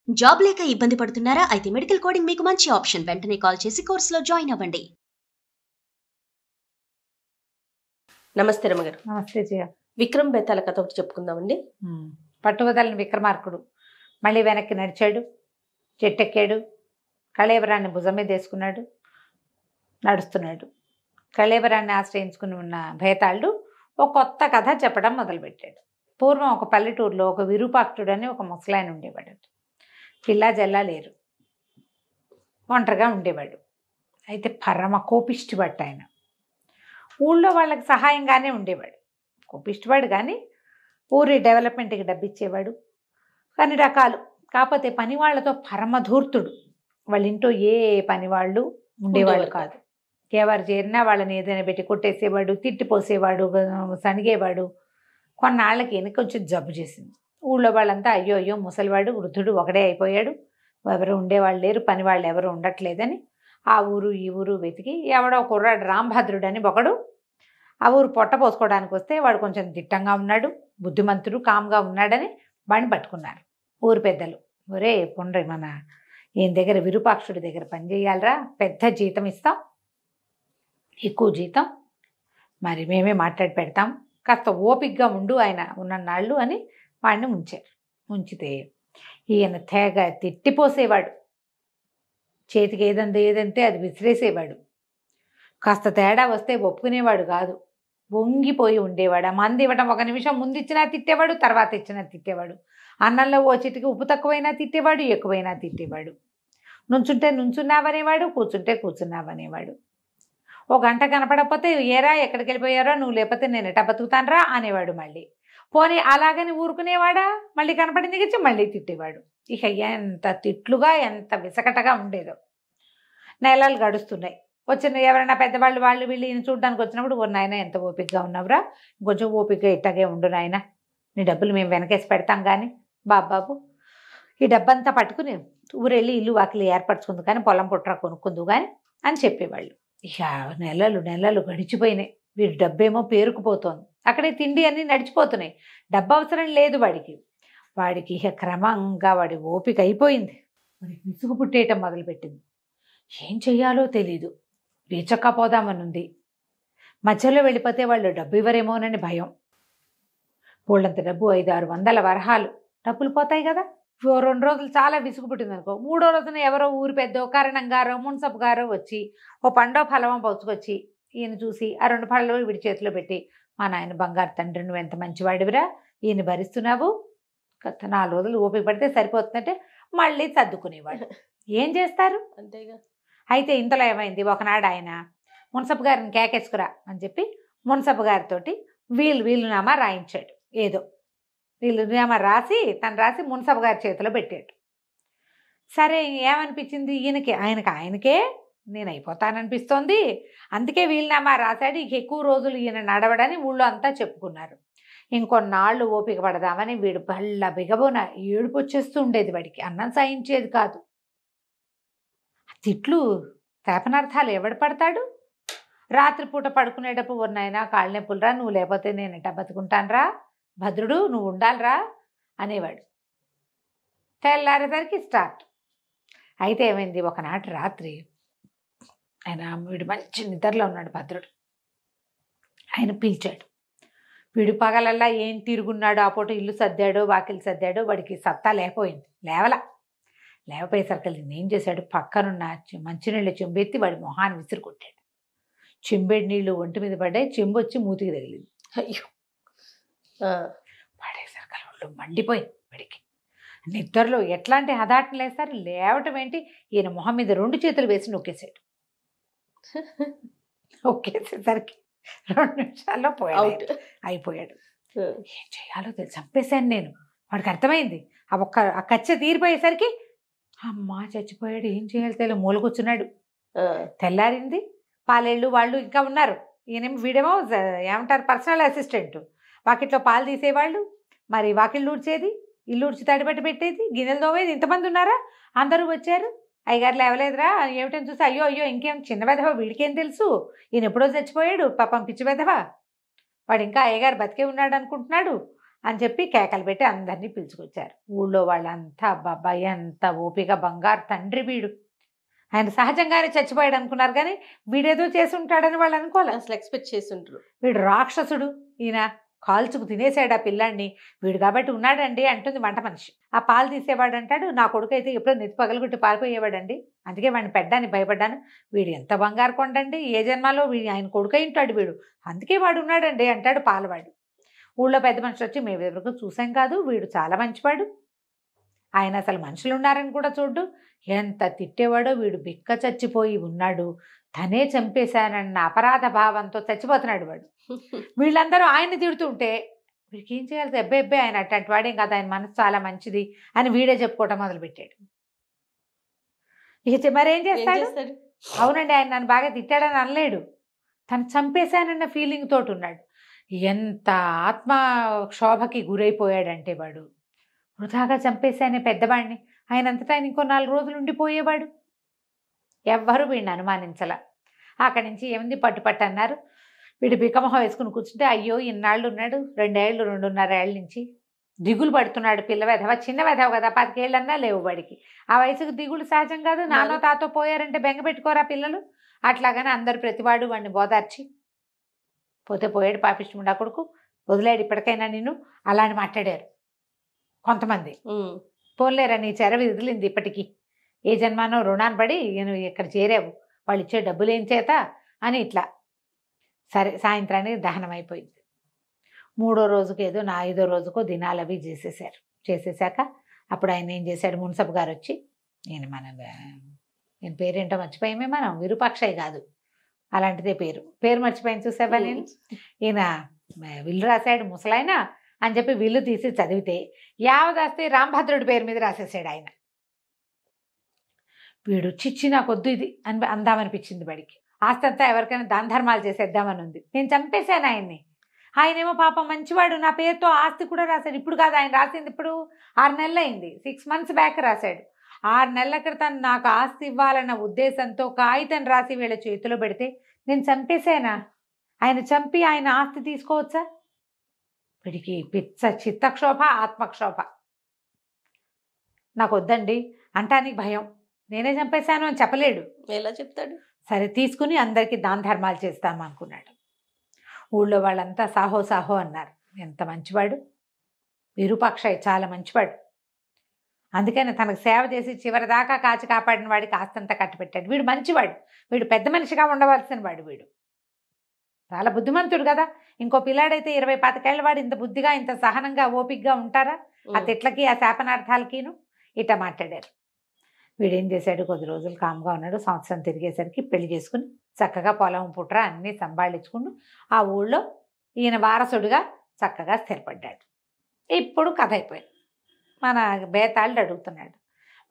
Job లేక ఇబ్బంది పడుతున్నారా? అయితే మెడికల్ కోడింగ్ మీకు మంచి ఆప్షన్. వెంటనే కాల్ చేసి కోర్సులో జాయిన్ అవ్వండి. నమస్తే రమగారు. నమస్తే జయ. విక్రమ్ బేతాళ కథ ఒకటి చెప్పుకుందామండి. పట్టువదలని విక్రమార్కుడు మళ్ళీ వెనక్కి నడిచాడు, చెట్టెక్కాడు, కళేబరాన్ని భుజం మీద వేసుకున్నాడు, నడుస్తున్నాడు. కళేబరాన్ని ఆశ్రయించుకుని ఉన్న భేతాళుడు ఒక కొత్త కథ చెప్పడం మొదలుపెట్టాడు. పూర్వం ఒక పల్లెటూరులో ఒక విరూపాక్షుడు అని ఒక ముసలాయన ఉండేవాడు. పిల్ల జల్లా లేరు, ఒంటరిగా ఉండేవాడు. అయితే పరమ కోపిష్టివాడు ఆయన. ఊళ్ళో వాళ్ళకి సహాయంగానే ఉండేవాడు. కోపిష్టివాడు కానీ ఊరి డెవలప్మెంట్కి డబ్బిచ్చేవాడు, కానీ రకాలు. కాకపోతే పని వాళ్ళతో పరమధూర్తుడు. వాళ్ళ ఇంట్లో ఏ పని వాళ్ళు ఉండేవాళ్ళు కాదు. ఎవరు చేరినా వాళ్ళని ఏదైనా పెట్టి కొట్టేసేవాడు, తిట్టిపోసేవాడు, సణిగేవాడు. కొన్నాళ్ళకి ఈయన కొంచెం జబ్బు చేసింది. ఊళ్ళో వాళ్ళంతా అయ్యో అయ్యో ముసలివాడు, వృద్ధుడు ఒకడే అయిపోయాడు, ఎవరు ఉండేవాళ్ళు లేరు, పని వాళ్ళు ఎవరు ఉండట్లేదని ఆ ఊరు ఈ ఊరు వెతికి ఎవడో కుర్రాడు రాంభద్రుడు అని ఒకడు ఆ ఊరు పొట్ట పోసుకోవడానికి వస్తే వాడు కొంచెం దిట్టంగా ఉన్నాడు, బుద్ధిమంతుడు, కామ్గా ఉన్నాడని వాడిని పట్టుకున్నారు ఊరు పెద్దలు. ఒరే పుండ్రి, మన ఈయన దగ్గర విరూపాక్షుడి దగ్గర పని చేయాలరా, పెద్ద జీతం ఇస్తాం, ఎక్కువ జీతం, మరి మేమే మాట్లాడి పెడతాం, కాస్త ఓపికగా ఉండు ఆయన ఉన్నన్నాళ్ళు అని వాడిని ఉంచారు. ఉంచితే ఈయన తెగ తిట్టిపోసేవాడు, చేతికి ఏదంటే అది విసిరేసేవాడు. కాస్త తేడా వస్తే ఒప్పుకునేవాడు కాదు, వంగిపోయి ఉండేవాడు. ఆ మంది ఇవ్వడం ఒక నిమిషం ముందు ఇచ్చినా తిట్టేవాడు, తర్వాత ఇచ్చినా తిట్టేవాడు. అన్నంలో ఓ చిటికి ఉప్పు తక్కువైనా తిట్టేవాడు, ఎక్కువైనా తిట్టేవాడు. నుంచుంటే నుంచున్నావనేవాడు, కూర్చుంటే కూర్చున్నావనేవాడు. ఓ గంట కనపడకపోతే ఏరా ఎక్కడికి వెళ్ళిపోయారో, నువ్వు లేకపోతే నేను ఎట్టా బతుకుతానరా అనేవాడు. మళ్ళీ పోనీ అలాగని ఊరుకునేవాడా, మళ్ళీ కనపడింది గచ్చి మళ్ళీ తిట్టేవాడు. ఇక ఎంత తిట్లుగా ఎంత విసకటగా ఉండేదో. నెలలు గడుస్తున్నాయి. వచ్చిన ఎవరైనా పెద్దవాళ్ళు వాళ్ళు వీళ్ళు ఈయన చూడడానికి వచ్చినప్పుడు, ఓ నాయన ఎంత ఓపికగా ఉన్నావురా, కొంచెం ఓపికగా ఇట్టగే ఉండు నాయన, నీ డబ్బులు మేము వెనకేసి పెడతాం కానీ బాబాబు, ఈ డబ్బంతా పట్టుకుని ఊరెళ్ళి ఇల్లు వాకిలి ఏర్పరచుకుందు కానీ పొలం పుట్ర కొనుక్కుందు కానీ అని చెప్పేవాళ్ళు. ఇక నెలలు గడిచిపోయినాయి. వీడి డబ్బేమో పేరుకుపోతోంది, అక్కడే తిండి అన్నీ నడిచిపోతున్నాయి, డబ్బు అవసరం లేదు వాడికి ఇక క్రమంగా వాడి ఓపిక అయిపోయింది. వాడికి విసుగు పుట్టేయటం మొదలుపెట్టింది. ఏం చెయ్యాలో తెలీదు, పోదామనుంది. మధ్యలో వెళ్ళిపోతే వాళ్ళు డబ్బు ఇవ్వరేమోనని భయం. వాళ్ళంత డబ్బు 500-600 వరహాలు డబ్బులు పోతాయి కదా. 2 రోజులు చాలా విసుగు పుట్టింది అనుకో, 3వ రోజున ఎవరో ఊరి పెద్ద కారణంగారో మున్సబ్ గారో వచ్చి ఓ పండో ఫలమో పౌచుకొచ్చి ఈయన చూసి ఆ 2 పళ్ళు వీడి చేతిలో పెట్టి, మా నాయన బంగారు తండ్రి, నువ్వు ఎంత మంచివాడివిరా, ఈయన భరిస్తున్నావు, 4 రోజులు ఓపిక పడితే సరిపోతుందంటే మళ్ళీ సర్దుకునేవాడు. ఏం చేస్తారు అంతేగా. అయితే ఇంతలో ఏమైంది, ఒకనాడు ఆయన మున్సబ్ గారిని కేకేసుకురా అని చెప్పి మున్సబ్ గారితోటి వీలునామా రాయించాడు. ఏదో వీలునామా తను రాసి మున్సబ్ గారి చేతిలో పెట్టాడు. సరే, ఏమనిపించింది ఆయనకే నేను అయిపోతాననిపిస్తోంది, అందుకే వీలునామా రాశాడు. ఇక ఎక్కువ రోజులు ఈయన నడవడని ఊళ్ళో అంతా చెప్పుకున్నారు. ఇంకొన్నాళ్ళు ఓపిక పడదామని వీడు బల్ల బిగబోన ఏడుపు వచ్చేస్తూ ఉండేది. వాడికి అన్నం సాయించేది కాదు. తిట్లు శాపనార్థాలు ఎవడు పడతాడు. రాత్రిపూట పడుకునేటప్పుడు, నాయనా కాళ్ళ నొప్పులురా, నువ్వు లేకపోతే నేను ఎట్టా బతుకుంటానరా, భద్రుడు నువ్వు ఉండాలిరా అనేవాడు. తెల్లారేసరికి స్టార్ట్. అయితే ఏమైంది, ఒకనాటి రాత్రి వీడు మంచి నిద్రలో ఉన్నాడు భద్రుడు. ఆయన పిలిచాడు. వీడు పగలల్లా ఏం తిరుగున్నాడు, ఆ పూట ఇల్లు సర్దాడో వాకిలు సర్దాడో వాడికి సత్తా లేకపోయింది. లేవపోయేసరికి ఏం చేశాడు, పక్కనున్న మంచినీళ్ళు చెంబెత్తి వాడి మొహాన్ని విసిరి కొట్టాడు. చెంబేడి నీళ్ళు ఒంటి మీద పడ్డాయి, చెంబు వచ్చి మూతికి తగిలింది. అయ్యో, పడేసరికి ఒళ్ళు మండిపోయింది వాడికి. నిద్రలో ఎట్లాంటి హదాటం లేస్తారు, లేవటం ఏంటి, ఈయన మొహం మీద 2 చేతులు వేసి నొక్కేసాడు. నొక్కేసేసరికి 2 నిమిషాల్లో అయిపోయాడు. ఏం చేయాలో తెలిసి చంపేశాను నేను. వాడికి అర్థమైంది. ఆ కచ్చ తీరిపోయేసరికి అమ్మా చచ్చిపోయాడు, ఏం చేయాలి తెలియదు, మూలకొచ్చున్నాడు. తెల్లారింది. పాలేళ్ళు వాళ్ళు ఇంకా ఉన్నారు. వీడేమో ఏమంటారు, పర్సనల్ అసిస్టెంట్. వాకిట్లో పాలు తీసేవాళ్ళు, మరి వాకిళ్ళు ఊడ్చేది, ఇల్లు ఊడ్చి తడిబట్టి పెట్టేది, గిన్నెలు తోవేది, ఇంతమంది ఉన్నారా, అందరూ వచ్చారు. అయ్యగారు లేవలేదురా ఏమిటని చూసి, అయ్యో ఇంకేం చిన్న వెధవ, వీడికేం తెలుసు, ఈయన ఎప్పుడో చచ్చిపోయాడు, పాపం పిచ్చి వెధవ, వాడు ఇంకా అయ్యగారు బతికే ఉన్నాడు అనుకుంటున్నాడు అని చెప్పి కేకలు పెట్టి అందరినీ పిలుచుకొచ్చారు. ఊళ్ళో వాళ్ళంతా బాబాయ్ ఎంత ఓపిక, బంగారు తండ్రి వీడు, ఆయన సహజంగానే చచ్చిపోయాడు అనుకున్నారు, కానీ వీడేదో చేసి ఉంటాడని వాళ్ళు అనుకోలేదు. అసలు ఎక్స్పెక్ట్ చేసి ఉంటారు. వీడు రాక్షసుడు, ఈయన కాల్చుకు తినేసాడు ఆ పిల్లాడిని, వీడు కాబట్టి ఉన్నాడండి అంటుంది వంట మనిషి. ఆ పాలు తీసేవాడు అంటాడు, నా కొడుకు అయితే ఎప్పుడో నెత్తి పగలగొట్టి పారిపోయేవాడండి, అందుకే వాడిని పెట్టడానికి భయపడ్డాను. వీడు ఎంత బంగారు కొండండి, ఏ జన్మలో ఆయన కొడుకు అయి ఉంటాడు వీడు, అందుకే వాడు ఉన్నాడండి అంటాడు పాలవాడు. ఊళ్ళో పెద్ద మనుషులు వచ్చి మేము ఎవరికి చూసాం కాదు, వీడు చాలా మంచివాడు, ఆయన అసలు మనుషులు ఉన్నారని కూడా చూడు, ఎంత తిట్టేవాడో, వీడు బిక్క చచ్చిపోయి ఉన్నాడు, తనే చంపేశానన్న అపరాధ భావంతో చచ్చిపోతున్నాడు వాడు. వీళ్ళందరూ ఆయన్ని తిడుతుంటే వీడికి ఏం చేయాలి, ఎబ్బే ఆయన అట్లాంటి వాడేం కాదు, ఆయన మనసు చాలా మంచిది అని వీడే చెప్పుకోవటం మొదలుపెట్టాడు. ఇక మరేం చేస్తాడు? అవునండి, ఆయన నన్ను బాగా తిట్టాడని అనలేడు, తను చంపేశానన్న ఫీలింగ్ తోటి ఉన్నాడు. ఎంత ఆత్మక్షోభకి గురైపోయాడంటే వాడు, వృధాగా చంపేశానే పెద్దవాడిని, ఆయన అంతటా ఆయన ఇంకో 4 రోజులు ఉండిపోయేవాడు. ఎవ్వరూ వీడిని అనుమానించలా. అక్కడి నుంచి ఏముంది పట్టుపట్టు అన్నారు. వీడు బిక్కమొహం వేసుకుని కూర్చుంటే అయ్యో ఇన్నాళ్ళు ఉన్నాడు, 2 ఏళ్ళు 2.5 ఏళ్ళ నుంచి దిగులు పడుతున్నాడు. పిల్ల వెధవ, చిన్న వెధవ కదా, 10 ఏళ్ళన్నా లేవు వాడికి. ఆ వయసుకు దిగులు సహజం కాదు. నాన్నో తాతో పోయారంటే బెంగ పెట్టుకోరా పిల్లలు. అట్లాగని అందరు ప్రతివాడు వాడిని బోదార్చి పోతే పోయాడు పాపిష్టి కొడుకు, వదిలేడు ఇప్పటికైనా నిన్ను అలా అని మాట్లాడారు కొంతమంది. పోలేరా నీ చెర విదిలింది ఇప్పటికీ, ఏ జన్మానో రుణాన్ని పడి నువ్వు ఇక్కడ చేరావు, వాళ్ళు ఇచ్చే డబ్బులు ఏం చేత అని ఇట్లా. సరే సాయంత్రానికి దహనం అయిపోయింది. 3వ రోజుకు ఏదో 5వ రోజుకో దినాలు అవి చేసేసాక అప్పుడు ఆయన ఏం చేశాడు, మున్సబ్ గారు వచ్చి, నేను పేరేంటో మర్చిపోయామే, మనం విరూపాక్షయ్య కాదు అలాంటిదే పేరు మర్చిపోయాను చూసావా నేను, ఈయన విల్లు రాశాడు ముసలాయన అని చెప్పి విల్లు తీసి చదివితే యావదాస్తే రాంభద్రుడి పేరు మీద రాసేసాడు ఆయన. వీడు చిచ్చి నాకొద్దు ఇది అని అందామనిపించింది వాడికి. ఆస్తి అంతా ఎవరికైనా దాన ధర్మాలు చేసేద్దామని ఉంది. నేను చంపేశాను ఆయన్ని, ఆయనేమో పాపం మంచివాడు, నా పేరుతో ఆస్తి కూడా రాశాడు. ఇప్పుడు కాదు ఆయన రాసింది, ఇప్పుడు 6 నెలలు అయింది, 6 months బ్యాక్ రాశాడు. 6 నెలల క్రితం నాకు ఆస్తి ఇవ్వాలన్న ఉద్దేశంతో కాగితం రాసి వీళ్ళ చేతిలో పెడితే నేను చంపేశానా? ఆయన చంపి ఆయన ఆస్తి తీసుకోవచ్చా? వీడికి పిచ్చ చిత్తక్షోభ, ఆత్మక్షోభ. నాకు వద్దండి అంటానికి భయం, నేనే చంపేశాను అని చెప్పలేడు, ఎలా చెప్తాడు? సరే తీసుకుని అందరికీ దాన ధర్మాలు చేస్తాము అనుకున్నాడు. ఊళ్ళో వాళ్ళంతా సాహో సాహో అన్నారు. ఎంత మంచివాడు విరూపాక్షయ్య, చాలా మంచివాడు, అందుకని తనకు సేవ చేసి చివరిదాకా కాచి కాపాడిన వాడికి ఆస్తంతా కట్టిపెట్టాడు. వీడు మంచివాడు, వీడు పెద్ద మనిషిగా ఉండవలసిన వాడు, వీడు చాలా బుద్ధిమంతుడు కదా. ఇంకో పిల్లాడైతే 20-25 ఏళ్ళ వాడు ఇంత బుద్ధిగా ఇంత సహనంగా ఓపికగా ఉంటారా? ఆ తిట్లకి ఆ శాపనార్థాలకిను ఇట్లా మాట్లాడారు. వీడేం చేశాడు, కొద్ది రోజులు కామ్గా ఉన్నాడు. సంవత్సరం తిరిగేసరికి పెళ్లి చేసుకుని చక్కగా పొలం పుట్ర అన్నీ సంభాళించుకుని ఆ ఊళ్ళో ఈయన వారసుడిగా చక్కగా స్థిరపడ్డాడు. ఇప్పుడు కథ అయిపోయింది. మన బేతాళుడు అడుగుతున్నాడు,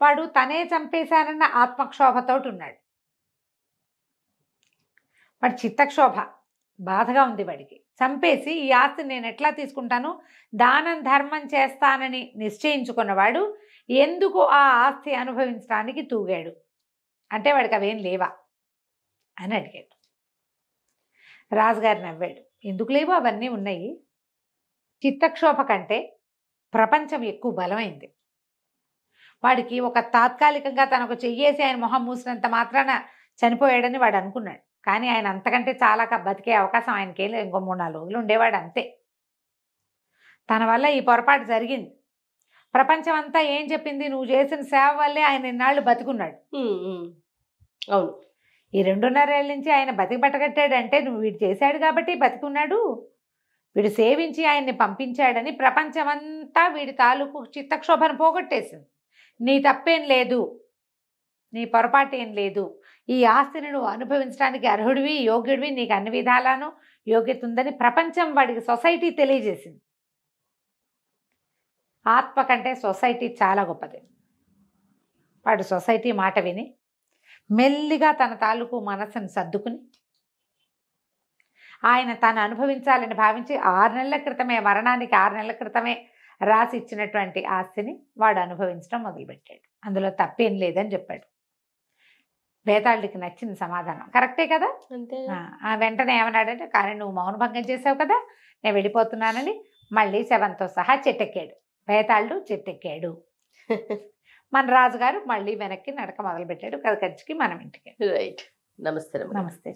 వాడు తనే చంపేశానన్న ఆత్మక్షోభతోటి ఉన్నాడు. వాడి చిత్తక్షోభ బాధగా ఉంది వాడికి. చంపేసి ఈ ఆస్తి నేను ఎట్లా తీసుకుంటాను, దానం ధర్మం చేస్తానని నిశ్చయించుకున్నవాడు ఎందుకు ఆ ఆస్తి అనుభవించడానికి తూగాడు అంటే వాడికి అవేం లేవా అని అడిగాడు. రాజుగారు నవ్వాడు, ఎందుకు లేవు, అవన్నీ ఉన్నాయి. చిత్తక్షోభ కంటే ప్రపంచం ఎక్కువ బలమైంది. వాడికి ఒక తాత్కాలికంగా తనకు చెయ్యేసి ఆయన మొహం మూసినంత మాత్రాన చనిపోయాడని వాడు అనుకున్నాడు, కానీ ఆయన అంతకంటే చాలా బతికే అవకాశం ఆయనకే లేదు. ఇంకో 3-4 రోజులు ఉండేవాడు అంతే. తన వల్ల ఈ పొరపాటు జరిగింది. ప్రపంచం అంతా ఏం చెప్పింది, నువ్వు చేసిన సేవ వల్లే ఆయన ఇన్నాళ్ళు బతికున్నాడు. అవును, ఈ 2.5 ఏళ్ళ నుంచి ఆయన బతికి పట్టగట్టాడంటే నువ్వు వీడు చేశాడు కాబట్టి బతికున్నాడు, వీడు సేవించి ఆయన్ని పంపించాడని ప్రపంచమంతా వీడి తాలూకు చిత్తక్షోభను పోగొట్టేసింది. నీ తప్పేం లేదు, నీ పొరపాటు ఏం లేదు, ఈ ఆస్తిని నువ్వు అనుభవించడానికి అర్హుడివి, యోగ్యుడివి, నీకు అన్ని విధాలను యోగ్యత ఉందని ప్రపంచం వాడికి, సొసైటీ తెలియజేసింది. ఆత్మ కంటే సొసైటీ చాలా గొప్పది. వాడు సొసైటీ మాట విని మెల్లిగా తన తాలూకు మనసును సర్దుకుని ఆయన తాను అనుభవించాలని భావించి 6 నెలల క్రితమే, మరణానికి 6 నెలల క్రితమే రాసి ఇచ్చినటువంటి ఆస్తిని వాడు అనుభవించడం మొదలుపెట్టాడు. అందులో తప్పేం లేదని చెప్పాడు. బేతాళుడికి నచ్చింది సమాధానం, కరెక్టే కదా. అంతే. వెంటనే ఏమన్నాడంటే, కానీ నువ్వు మౌనభంగం చేసావు కదా, నేను వెళ్ళిపోతున్నానని మళ్ళీ శవంతో సహా చెట్టెక్కాడు. బేతాళుడు చెట్టెక్కాడు. మన రాజుగారు మళ్ళీ వెనక్కి నడక మొదలుపెట్టాడు. కథ కంచికి మనం ఇంటికి. రైట్. నమస్తే. నమస్తే.